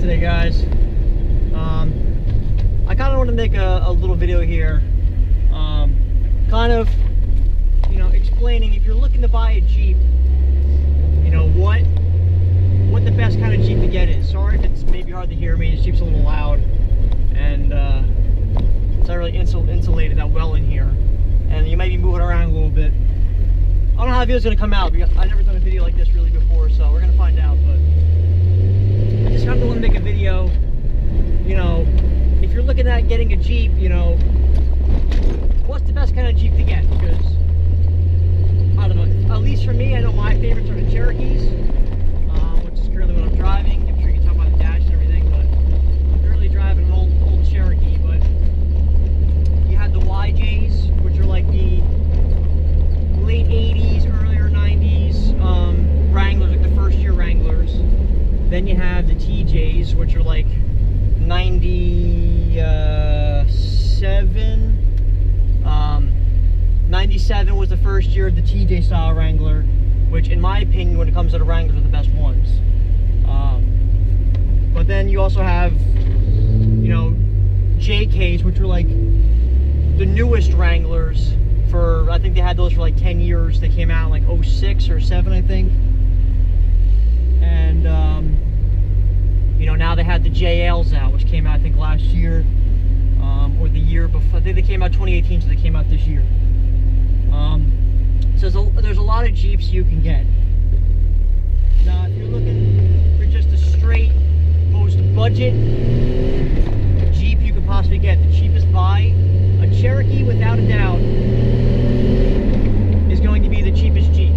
today, guys. I kind of want to make a little video here, kind of, you know, explaining if you're looking to buy a Jeep, you know, what the best kind of Jeep to get is. Sorry if it's maybe hard to hear me. This Jeep's a little loud, and it's not really insulated that well in here, and you might be moving around a little bit. I don't know how the video's gonna come out because I've never done a video like this really before, so we're gonna find out. But I just kind of want to make a video, you know, if you're looking at getting a Jeep, you know, what's the best kind of Jeep to get? Because I don't know, at least for me, I know my favorites are the Cherokees, which is currently what I'm driving. I'm sure you can talk about the dash and everything, but I'm currently driving an old Cherokee. But you have the YJs, which are like the late 80s, earlier 90s Wranglers, like the first year Wranglers. Then you have the TJs, which are like 97 was the first year of the TJ style Wrangler, which in my opinion, when it comes to the Wranglers, are the best ones. But then you also have, you know, JKs, which are like the newest Wranglers. For, I think they had those for like 10 years. They came out in like 06 or 7, I think. And you know, now they had the JLs out, which came out I think last year, or the year before. I think they came out 2018, so they came out this year. So there's a lot of Jeeps you can get. Now, if you're looking for just a straight, most budget Jeep you could possibly get, the cheapest buy, a Cherokee, without a doubt, is going to be the cheapest Jeep.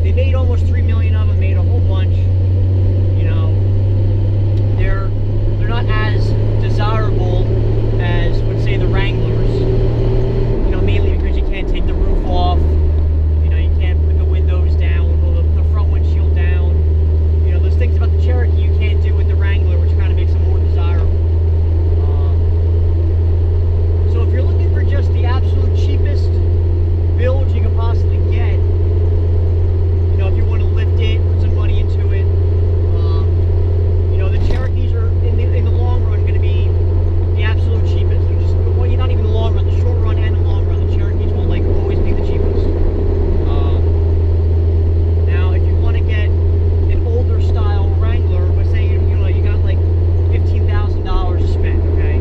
They made almost 3 million of them, made a whole bunch. You know, they're not as desirable as, let's say, the Wranglers. You know, mainly because you can't take the roof off. You know, you can't put the windows down, or the front windshield down. You know, there's things about the Cherokee you can't do with the Wrangler, which kind of makes them more desirable. So if you're looking for just the absolute cheapest build you could possibly get, you know, if you want to lift it, put some money into it, you know, the Cherokees are in the long run going to be the absolute cheapest. They're just, well, not even the long run, the short run and the long run, the Cherokees will like always be the cheapest. Now, if you want to get an older style Wrangler, but say you know you got like $15,000 to spend, okay?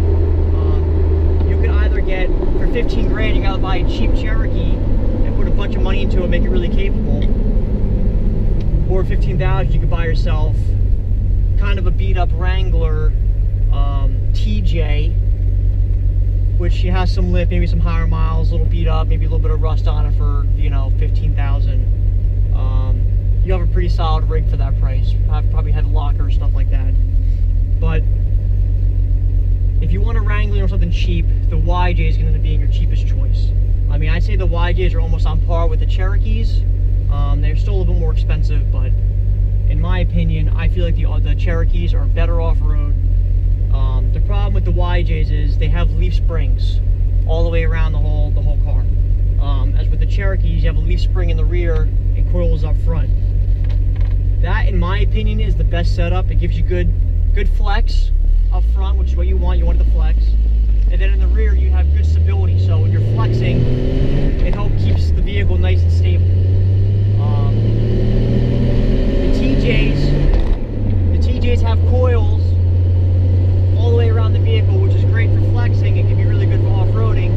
You can either get, for 15 grand, you got to buy a cheap Cherokee and put a bunch of money into it, make it really capable. Or 15,000, you could buy yourself kind of a beat up Wrangler TJ, which has some lift, maybe some higher miles, a little beat up, maybe a little bit of rust on it for, you know, 15,000. You have a pretty solid rig for that price. Probably had locker, stuff like that. But if you want a Wrangler or something cheap, the YJ is going to be your cheapest choice. I mean, I'd say the YJs are almost on par with the Cherokees. They're still a little bit more expensive, but in my opinion, I feel like the Cherokees are better off-road. The problem with the YJs is they have leaf springs all the way around the whole car. As with the Cherokees, you have a leaf spring in the rear and coils up front. That, in my opinion, is the best setup. It gives you good flex up front, which is what you want. You want it to flex. And then in the rear, you have good stability. So when you're flexing, it helps keeps the vehicle nice and stable. The TJs have coils all the way around the vehicle, which is great for flexing. It can be really good for off-roading.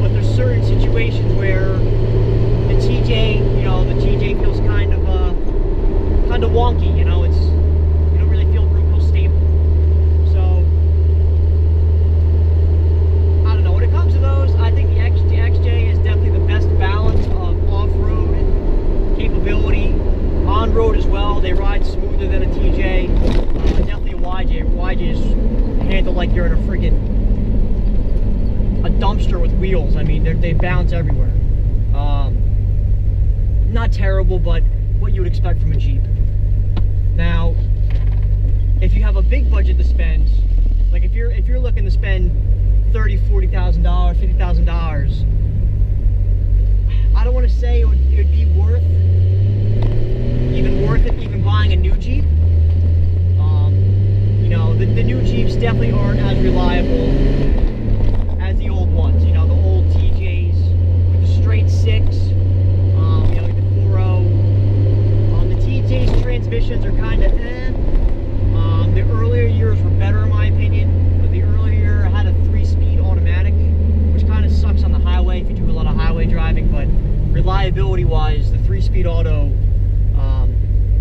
But there's certain situations where the TJ, you know, the TJ feels kind of wonky. You know, you don't really feel real stable. So I don't know. When it comes to those, I think the XJ is definitely the best balance of off-road capability, on-road as well. They ride smoother than a TJ. Definitely a YJ. YJs handle like you're in a dumpster with wheels. I mean, they bounce everywhere. Not terrible, but what you would expect from a Jeep. Now, if you have a big budget to spend, like if you're looking to spend $30,000, $40,000, $50,000, I don't want to say it would be worth it even buying a new Jeep. transmissions are kind of the earlier years were better in my opinion, but the earlier year had a 3-speed automatic, which kind of sucks on the highway if you do a lot of highway driving, but reliability wise, the 3-speed auto,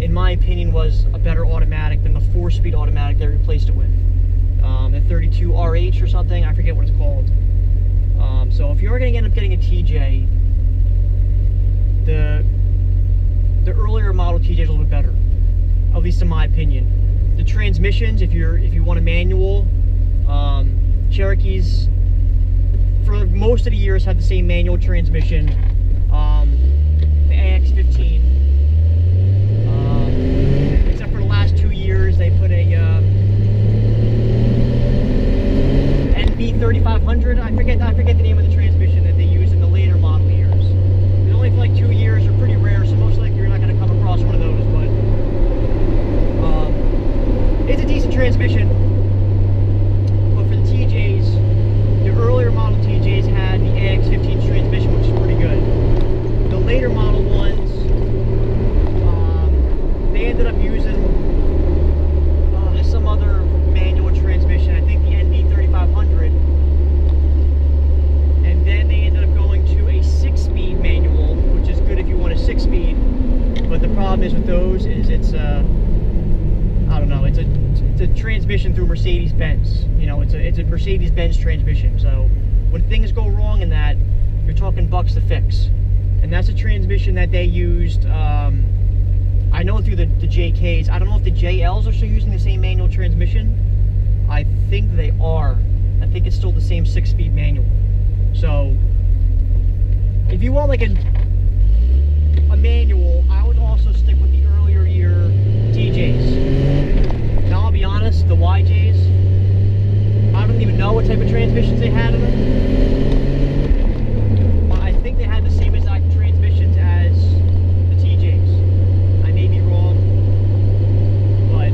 in my opinion, was a better automatic than the 4-speed automatic they replaced it with. The 32RH or something, I forget what it's called. So if you're going to end up getting a TJ, the earlier model TJ is a little bit better, at least in my opinion. The transmissions, if you want a manual, Cherokees for most of the years had the same manual transmission. The AX15, except for the last 2 years, they put a NV3500. I forget the name of the transmission that they used in the later model years. It's only for like 2 years. They're pretty rare, so most likely you're not going to come across one of those. But it's a decent transmission. But for the TJs, the earlier model TJs had the AX15 transmission, which is pretty good. The later model ones, they ended up using some other manual transmission. I think the NV3500. And then they ended up going to a 6-speed manual, which is good if you want a 6-speed. But the problem is with those is it's I don't know, it's a transmission through Mercedes-Benz. You know, it's a Mercedes-Benz transmission. So when things go wrong in that, you're talking bucks to fix. And that's a transmission that they used, I know through the JKs. I don't know if the JLs are still using the same manual transmission. I think they are. I think it's still the same 6-speed manual. So if you want like a manual, I would also stick with the earlier year TJs. Now I'll be honest, the YJs, I don't even know what type of transmissions they had in them. But I think they had the same exact transmissions as the TJs. I may be wrong. But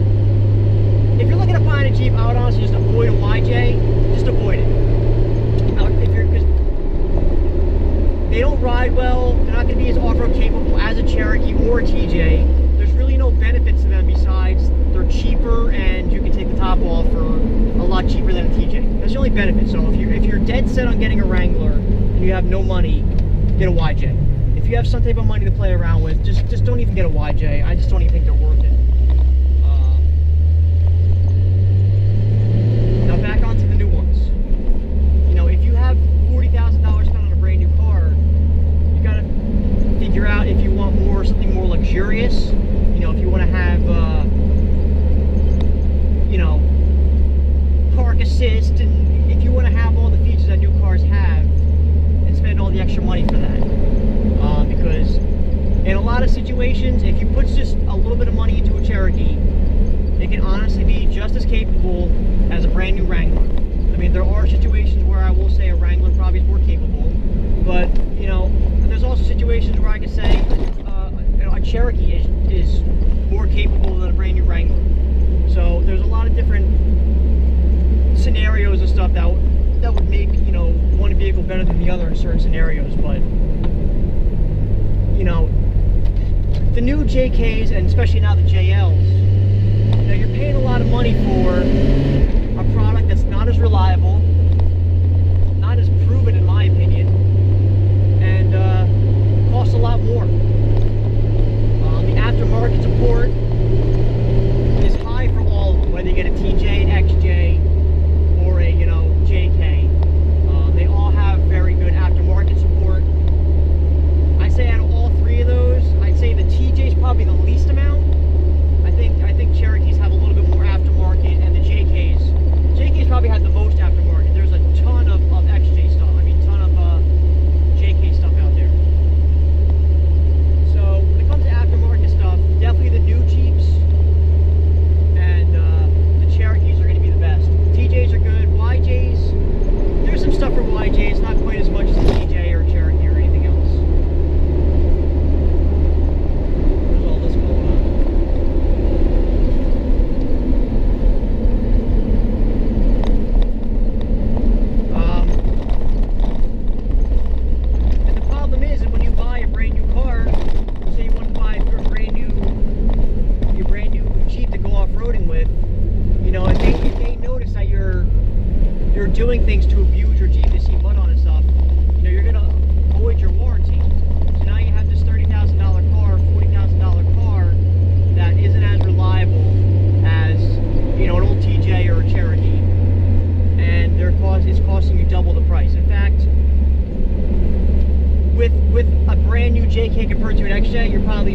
if you're looking at buying a Jeep, I would honestly just avoid a YJ. Just avoid it. Because they don't ride well, they're not going to be as off-road capable as a Cherokee or a TJ. There's really no benefits to them besides they're cheaper and you can take the top off for a lot cheaper than a TJ. That's the only benefit. So if you're dead set on getting a Wrangler and you have no money, get a YJ. If you have some type of money to play around with, just don't even get a YJ. I just don't even think they're worth it. Now back onto the new ones. You know, if you have $40,000 spent on a brand new car, you gotta figure out if you want something more luxurious. You know, if you want to have, you know, park assist, and if you want to have all the features that new cars have, and spend all the extra money for that. Because in a lot of situations, if you put just a little bit of money into a Cherokee, it can honestly be just as capable as a brand new Wrangler. I mean, there are situations where I will say a Wrangler probably is more capable, but you know, there's also situations where I can say you know, a Cherokee is more capable than a brand new Wrangler. So there's a lot of different scenarios and stuff that would make, you know, one vehicle better than the other in certain scenarios. But you know, the new JKs and especially now the JLs, you know, you're paying a lot of money for a product that's not as reliable, not as proven in my opinion, and costs a lot more. The aftermarket support is high for all of them, whether you get a TJ, an XJ, or a, you know, JK. They all have very good aftermarket support. I say out of all three of those, I'd say the TJ is probably the least amount. I think Cherokees have a little bit more aftermarket, and the JKs probably had the most aftermarket. There's a ton of XJ stuff. I mean, ton of JK stuff out there.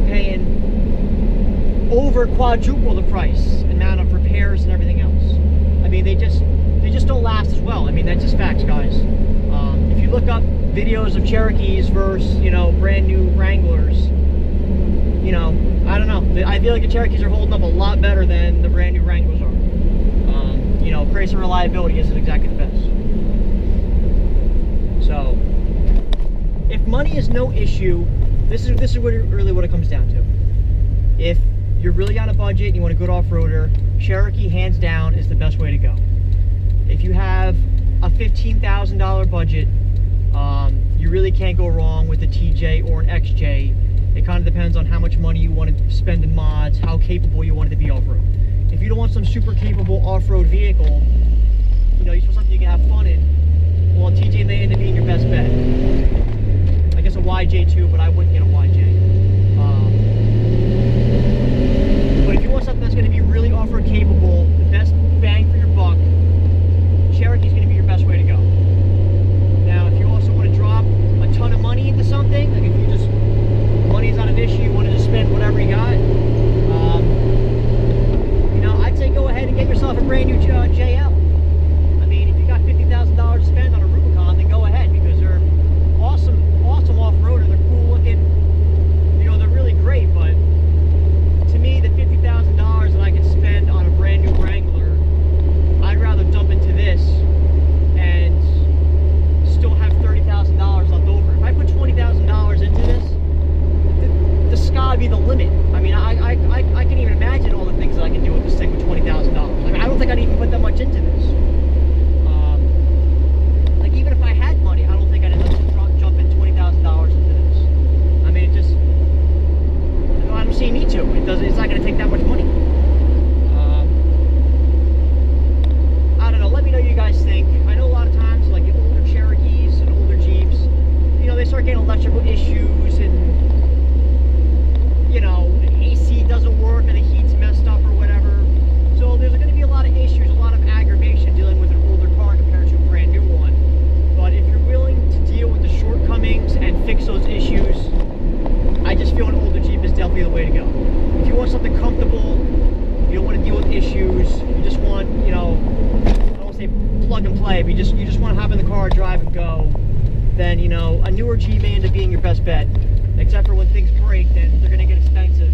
be paying over quadruple the price amount of repairs and everything else. I mean, they just don't last as well. I mean, that's just facts, guys. If you look up videos of Cherokees versus, you know, brand new Wranglers, you know, I don't know. I feel like the Cherokees are holding up a lot better than the brand new Wranglers are. You know, price and reliability isn't exactly the best. So, if money is no issue, this is really what it comes down to. If you're really on a budget and you want a good off-roader, Cherokee, hands down, is the best way to go. If you have a $15,000 budget, you really can't go wrong with a TJ or an XJ. It kind of depends on how much money you want to spend in mods, how capable you want it to be off-road. If you don't want some super capable off-road vehicle, you know, you just want something you can have fun in, well, a TJ may end up being your best bet. I guess a YJ too, but I wouldn't get a YJ. But if you want something that's going to be really off-road capable, the best bang for your buck, Cherokee's going to be your best way to go. Now, if you also want to drop a ton of money into something, like if you just, money's not an issue, you want to just spend whatever you got, you know, I'd say go ahead and get yourself a brand new JL. I mean, if you got $50,000 to spend on a Rubicon, then go ahead, because they're awesome off-roader. They're cool looking, you know, they're really great, but to me, the $50,000 that I could spend on a brand new Wrangler, I'd rather dump into this and still have $30,000 left over. If I put $20,000 into this, the sky would be the limit. I mean, I can even imagine all the things that I can do with this thing with $20,000. I mean, I don't think I'd even put that much into this. Like, even if I had money, I don't think I'd end up jumping $20,000 into this. I mean, it just, I don't see a need to. It's not going to take that much money. I don't know. Let me know what you guys think. I know a lot of times, like the older Cherokees and older Jeeps, you know, they start getting electrical issues, and you know, AC doesn't work and the heat's messed up or whatever. So there's going to be a lot of issues, a lot of aggravation dealing with an older car compared to a brand new one. But if you're willing to deal with the shortcomings and fix those issues, I just feel an older Jeep is definitely the way to go. If you want something comfortable, you don't want to deal with issues, you just want, you know, I don't want to say plug and play, but you just want to hop in the car, drive and go, then, you know, a newer Jeep may end up being your best bet. Except for when things break, then they're going to get expensive.